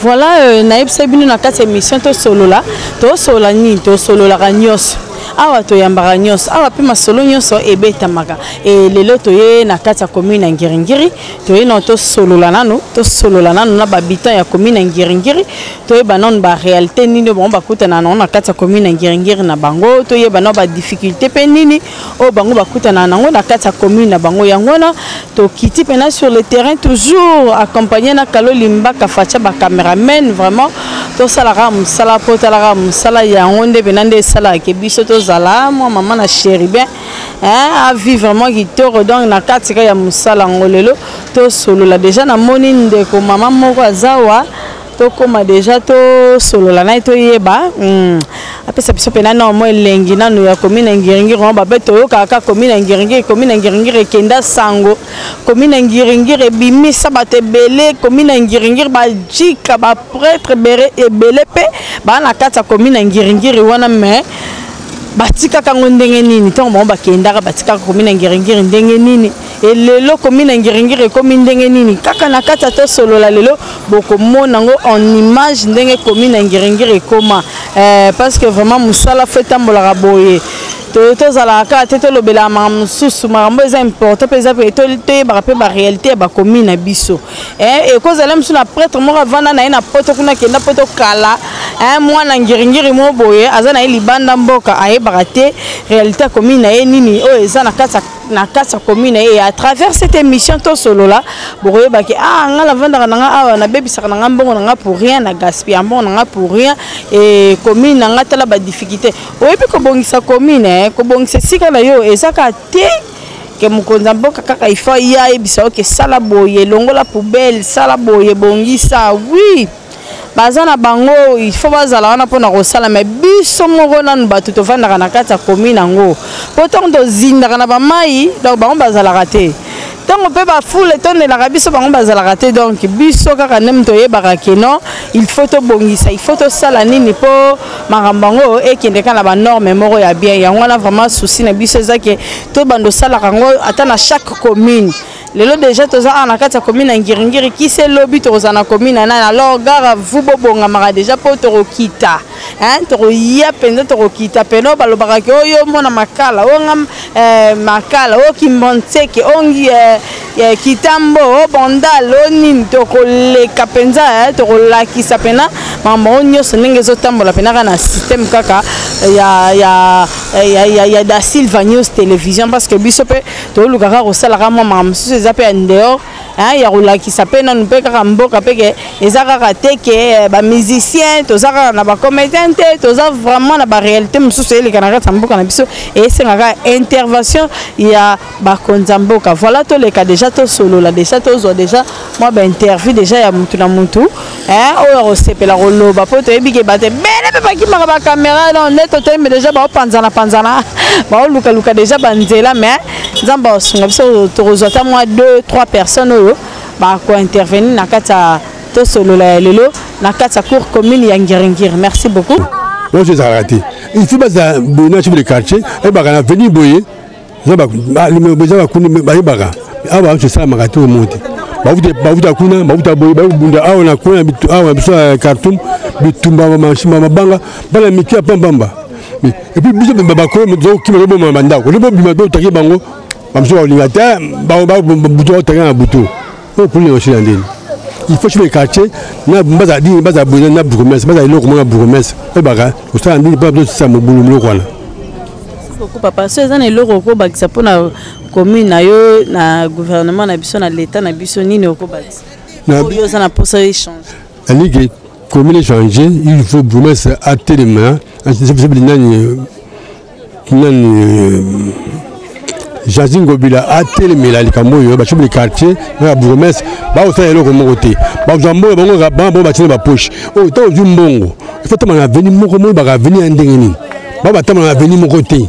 Voilà, naïb sabine na kati émission to solo la, to solo ni, to solo la gagnos. Awa to yambara nyos, awa pe masolo nyos ebeta maka. Et lelo to ye na kati ya commune Ngiringiri, to ye no to solo la nanu na babitan ya commune Ngiringiri, to ye banon ba réalité nini bon bakuta na na kati ya commune Ngiringiri na bango, to ye banon ba difficulté pe nini o bango bakuta na nango na kati ya commune na bango yangona, to kiti pena sur le terrain toujours accompagné na Kalo Limba Kafacha ba cameraman vraiment to salara musala potalara musala ya onde benande sala ke biso to zala moi maman na chéri bien a vivre vraiment kitoro donc na katika ya musala ngolelo to solo la déjà na moni ndeko maman moko azawa to koma déjà to solo la na to yeba apesa biso pena na mo elengi nanu ya commune Ngiringiri on ba beto yo kaka commune Ngiringiri kenda sango commune Ngiringiri bimisa batebele commune Ngiringiri ba jika ba prêtre ebele pe ba na kata commune Ngiringiri wana mais batika kango ndenge nini to mo bakenda batika commune Ngiringiri ndenge nini et lelo commune Ngiringiri commune ndenge nini kaka na kata to solo la lelo boko mona ngo en image ndenge commune Ngiringiri koma parce que vraiment musala fait tambola boye to zala ka te to lobela mamsusu mambo est important pesa pe to te ba réalité ba commune na biso et cause là msu na prêtre mo vana na poto kuna kenda poto kala mwana Ngiringiri mo boye azana libanda mboka aye barate réalité commune na nini o eza na kata commune et à travers cette émission to solo là boye ba ke ngala vanda na nga na bebisa na mbongo na pour rien na gaspiller mbongo na pour rien et commune na tala ba difficulté oyebi ko bongisa commune ko bongisa sika na yo ezaka te ke mukonza mboka kaka ifa ya ebisa ke sala boye longola poubelle sala boye bongisa oui bazana bango il faut bazala wana pona ko sala mais biso moko nanu batu to vanda na kata commune ngo pourtant do zinda na ba mai donc bango bazala raté tant on peut ba foule tonne la biso bango bazala raté donc biso kaka nem to yebaka keno il faut to bongisa il faut to sala nini po marambango e kende kana ba norme moko ya bien ya ngona vraiment souci na biso zake to bando sala kango ata na chaque commune lelo déjà toza na kati ya commune Ngiringiri qui c'est lobby toza na commune na alors gara vous bobonga mara déjà po to kita to ya penza to kita peno balobaka ke oyo mona makala onga makala o kimbonseke ongi kitambo o bondal oni to koleka penza to kolakisa pena mama nyos ndenge zotambola pena na système kaka ya da Silva News télévision parce que biso pe to lukaka ko sala kama mama zape en dehors ya rolakisa pe na mpe kaka mboka peke ezaka kateke ba musicien tozaka na ba comédien te toza vraiment na ba réalité mususu ele kana kata mboka na biso et sengaka intervention ya ba konzamboka voilà to le cas déjà to solo la déjà to zo déjà moi ba interview déjà ya mutu na mutu o resepela roloba po to ebike bate bele pe ba ki maka ba caméra non neto te mais déjà ba panzana ba luka déjà banzela mais nzamba osunga biso tozota moi 2-3 personnes ba ko intervenir na kata to solo la lelo na kata cour commune ya Ngiringiri. Merci beaucoup. Moi je raté. Il faut baza bona sur le quartier et ba na venir boyer. Ça ba le besoin kuni ba yebaka. Aba je ça makato monte. Ba vuta kuna ba vuta boyer ba bunda awa na kuna bitu awa biso cartoon bitumba mama banga bala mikia pambamba. Et puis biso ba ko mo ki mo bo manda ko le bo bima do taki bango. Bamso olingata ba buto taka na buto. Pour les aussi il faut que le quartier na baza di baza bouna na bourgmestre baza iloko mona bourgmestre e baka o sa ndi pas de ça mo bulu mlo kwana. Beaucoup papa c'est un eloko ko bakisa pona commune na yo na gouvernement na biso na l'état na biso nini ko bakisa. Na yo ça na posa échange. Ali que commune changer il faut bourgmestre à tellement c'est nani Jazingo bila atele mela likamboyo ba chubli quartier na bourgmestre ba o sa eloko mo côté ba jambo bango ga ba ba tine ba poche o to jumbongo il faut tama na venir moko mo ba ga venir ndenge ni ba tama na venir mo côté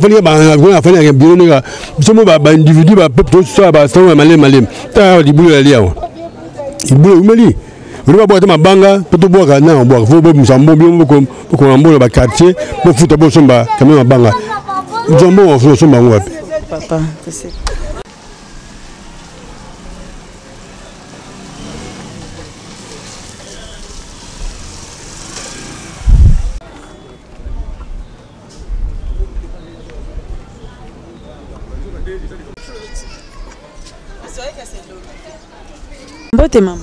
fali ba na fali ya biro nga bisomo ba individu ba peuple so ba so malem ta di bulu ya liao ibulu umeli Ruba boite mabanga poto boka na boka fo bo musambo bi ko ambo ba quartier bo futa bo somba kama mabanga Jambo on fait son bango papa c'est Mbote mama.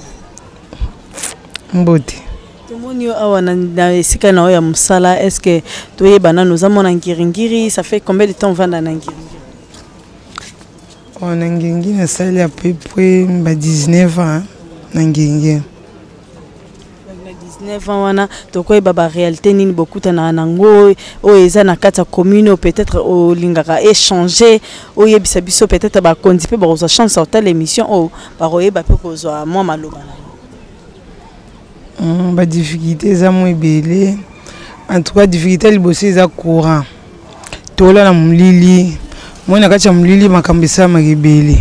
Mbote. Tomoni awa na esika na oya musala, est-ce que toyebana nous avons na ngiringiri, ça fait combien de temps on va na ngiringiri? On a ngiringiri na sali à peu près 19 ans na ngiringiri. 19 ans wana tokoy baba réalité nini bokuta na nango o eza na kata commune peut-être o lingaka échanger o yebisa biso peut-être ba kondipe ba oza chance au telle émission o ba royeba pe kozwa moi maloba na ba difficulté za mo ebele en tout cas difficulté libosi eza courant tola na mulili moi na kata mulili makambisa makebele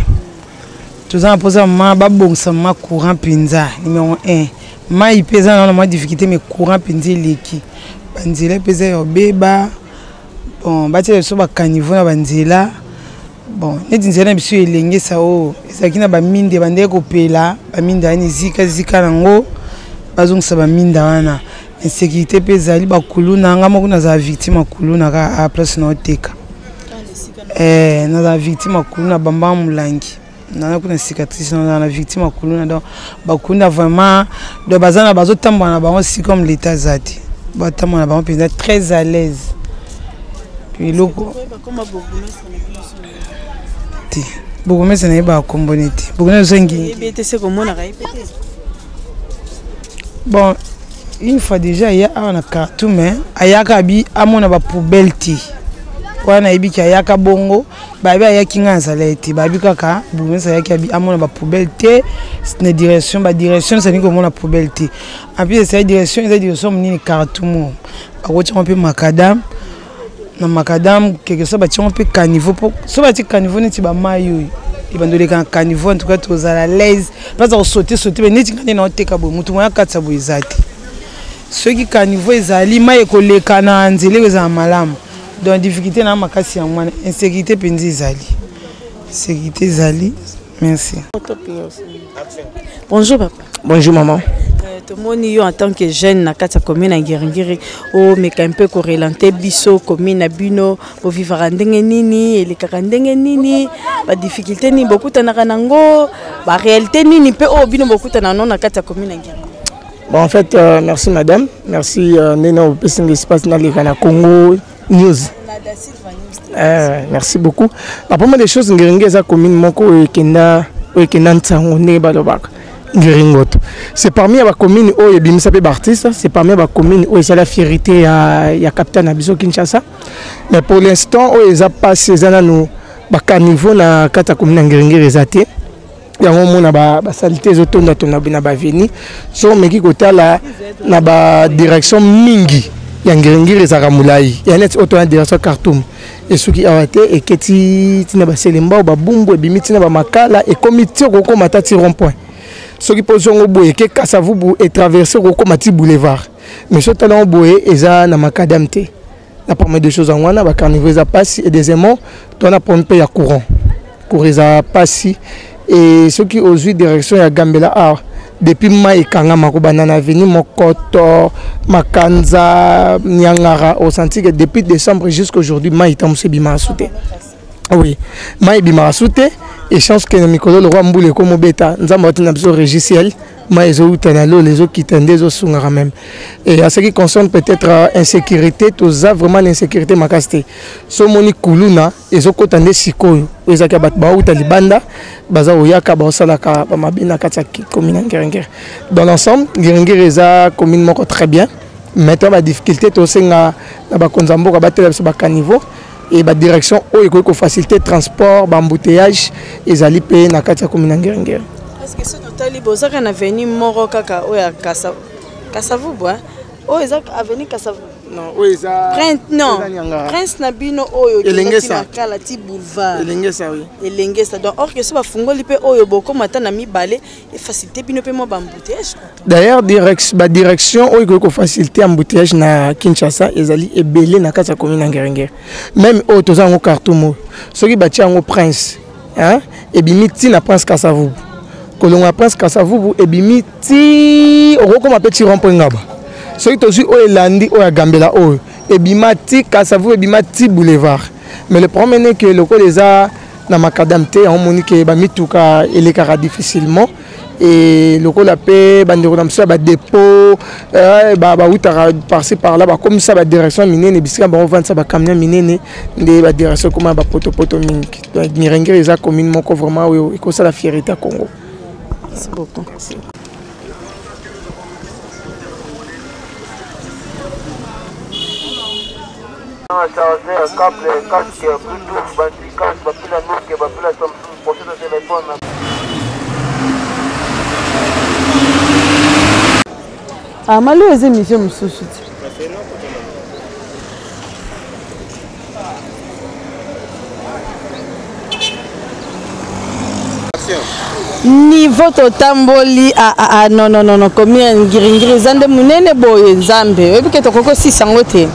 tozana posa ma ba bongsa ma courant pinza numéro 1 mai pesa na ma difficulté mais courant penzi leki banzela pesa yo beba bon batie so ba caniveau na banzela bon neti nzela biso elenge sa o ezaki na ba minde bande ko pela ba minde ani zika nango bazongisa ba minde wana insécurité pesa li ba kuluna ngamo kuna za victime kuluna ka a place na oteka na za victime kuluna bamba mulangi nana kuna cicatrice na victime akuluna donc bakunda vraiment de bazana bazotamba na bango si comme l'état zati batamba na bango peut-être très à l'aise puis loko ti bokomesa na ba komboneti bokona zengi BTC komona ka IPT bon une fois déjà il y a un carton mais ayaka bi amona ba poubelle ti wana ebiki ayaka bongo babi ayaki nganza leti babi kaka bumesa yaki abi amona ba poubelle te na direction ba direction ça ni ko mona poubelle te en plus cette direction ni carton akoti on peut macadam na macadam quelque chose ba ti on peut caniveau pour so ba ti caniveau neti ba mayo ibandole kan caniveau en tout cas to za la l'aise pas za sauter mais neti ngani na oteka bo mutu moya katsa bo izati ceux qui caniveau ezali mai ko leka na nzele za malamu. Donc difficulté na makasi ya mwana insécurité penzi zali. Sécurité zali. Merci. Bonjour papa. Bonjour maman. Tomoni yo en tant que jeune na kata commune na Ngiringiri o meka un peu corrélante biso commune na bino bo vivre ndenge nini elekaka ndenge nini ba difficulté ni bokuta na kanango ba réalité nini pe o bino bokuta na na kata commune na Ngiringiri. Bon en fait merci madame, merci neno pesing espace na le Congo News. Merci beaucoup. La première des choses, Ngiringiri est la commune moko ekenda ntango ne balobaka Ngiringoto. C'est parmi les communes où il y a des artistes, c'est parmi les communes où il y a la fierté ya capitaine Abiso Kinshasa. Mais pour l'instant, où il y a pas ces années caniveau na kata commune Ngiringiri ezate. Ya ngomo na ba salité zotonda tona bina ba veni. So meki kota la na ba direction mingi. Ya Ngiringiri ezaka mulai ya net auto na direction Khartoum et soki awate et keti tina ba selemba ba bumbu e bimiti na ba makala et comité ko matati rond-point soki position boye ke Kasavubu et traverser ko mati boulevard mais so talon boye eza na makadam te la première des choses en wana ba carnivore za passi et deuxièmement to na pompe ya courant za passi et soki aujourd'hui direction ya Gambela a depuis mai kanga makobana na veni mokoto makanza nyangara au senti que depuis décembre jusqu'à aujourd'hui mai tamse bima souté oui mai bima souté et chance que Mikolo le roi Mboule comme beta nzamba tina biso régiciel mai zo utanalo les autres qui tendent zo sungara même et à ce qui concerne peut-être insécurité tous a vraiment l'insécurité makasté so moni kuluna ezo kotande sikoyo ezaka bat ba uta libanda baza oyaka ba salaka ba mabina kata commune Ngiringiri dans l'ensemble Ngiringiri eza commune moko très bien maintenant la difficulté to senga na ba konzambo ka batela ba caniveau et ba direction o eko faciliter transport ba embouteillage ezali pe na kata commune Ngiringiri. Est-ce que ce total bozaka na veni moro kaka oya Kasavubu o ezaka avenue Kasavubu non o eza Prince Nabino oyo elengesa kala ti boulevard elengesa oui elengesa donc or que so ba fungoli pe oyo boko mata na mibale et faciliter bino pe mo ba embouteillage d'ailleurs direction o eko faciliter embouteillage na Kinshasa ezali ebele na kata commune Ngiringiri même o tozango Khartoum soki bati yango Prince hein et bimiti na Prince Kasavubu kolonga Prince Kasavubu et bimiti oko ma petit rond-point ngaba soki tozi o elandi o ya Gambela o et bimati Kasavubu et bimati boulevard mais le problème est que le col les a na makadam te omoni ke ba mituka elekaka difficilement et le rôle appelé bandeko na msa ba dépôt ba utara passer par là ba comme ça ba direction minene bisika ba vendre ça ba camion minene de ba direction comme ba poto mingi donc Ngiringiri eza commune moko vraiment oui ko ça la fierté à Congo. Merci beaucoup. Merci. Chargé un câble casque Bluetooth batterie casque bapila Nokia bapila Samsung pochette de téléphone. Ah malo eze mission mususu. Niveau totamboli non combien Ngiringiri zande munene boye nzambe ebike tokoko 600 te.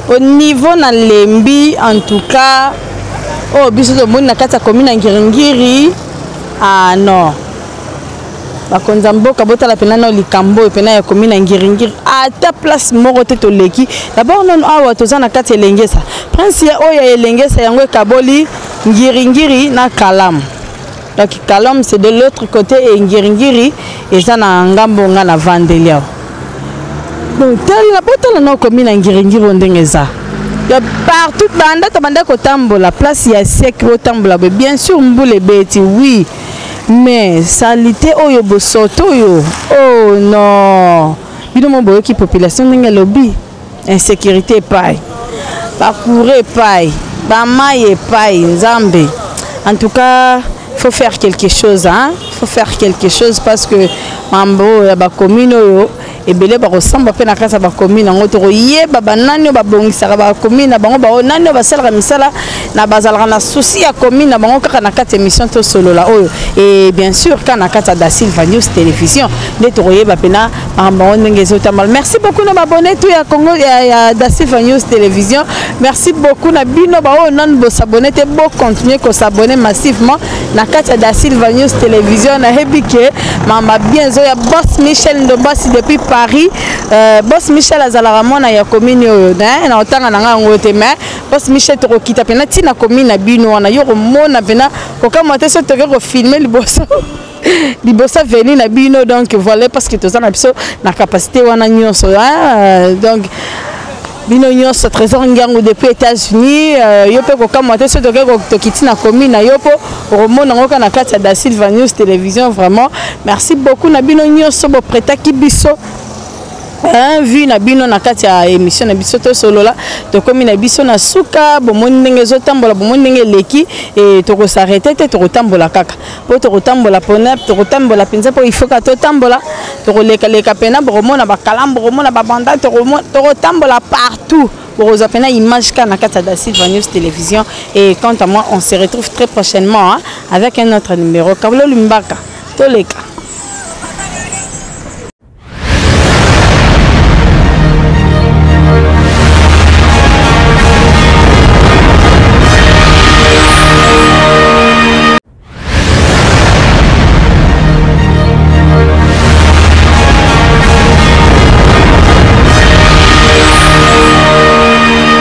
Au niveau na lembi en tout cas oh biso to moni na kata commune Ngiringiri non bakonza mboka botala pena na likambo pena ya commune Ngiringiri ata place moko te to leki d'abord non awa toza na kata elengesa prince ya oya elengesa yango kaboli Ngiringiri na Kalam. Donc Kalam c'est de l'autre côté et Ngiringiri et ça na ngambo nga na Vandelia. Donc tel la botala na commune Ngiringiri ndengeza. Ya partout banda ko tambola place ya sec ko tambola bien sûr mbule beti oui mais salité oyo bosoto yo oh non bino mo boyo ki population ndenge lobby insécurité paille bakure paille bamaye paille nzambe en tout cas faut faire quelque chose hein faut faire quelque chose parce que mambo ya ba commune yo ebele ba ressemble pe na kasa ba commune ngo to yeba banani ba bongisa ba commune na bango ba nani ba sala misala na bazala na souci ya commune na bango kaka na kata émission to solo la oyo et bien sûr quand na kata da Silva News télévision de to yeba pena mambo ngezo tamal. Merci beaucoup na abonné tout ya Congo ya da Silva News télévision. Merci beaucoup na bino ba o non bo s'abonner te bo continuer ko s'abonner massivement na kata da Silva News télévision na hebike mama bien zo ya boss Michel Ndombasi depuis Paris. Boss Michel Azalarama ya commune oyo na otanga na ngango te mais boss Michel to kita pena tina commune na bino wana yo mona pena ko kama te so to ko filmer liboso veni na bino donc voilà parce que to na biso na capacité wana nyonso donc bino nyonso trésor ngango depuis États-Unis yo pe ko kama te so to kitina commune na yo po romona ngoka na kati da Silva News télévision vraiment merci beaucoup na bino nyonso bo prêta ki biso vu na bino na kati ya émission na biso to solo la to komi na biso na suka bomoni ndenge zotambola bomoni ndenge leki et to ko s'arrêter te to kotambola kaka po to kotambola pona to kotambola penza po il faut ka to tambola to ko leka pena bomona ba kalambo bomona ba banda to kotambola partout pour vous appeler image na kati da Silva News télévision et quant à moi on se retrouve très prochainement avec un autre numéro Kablo Lumbaka to leka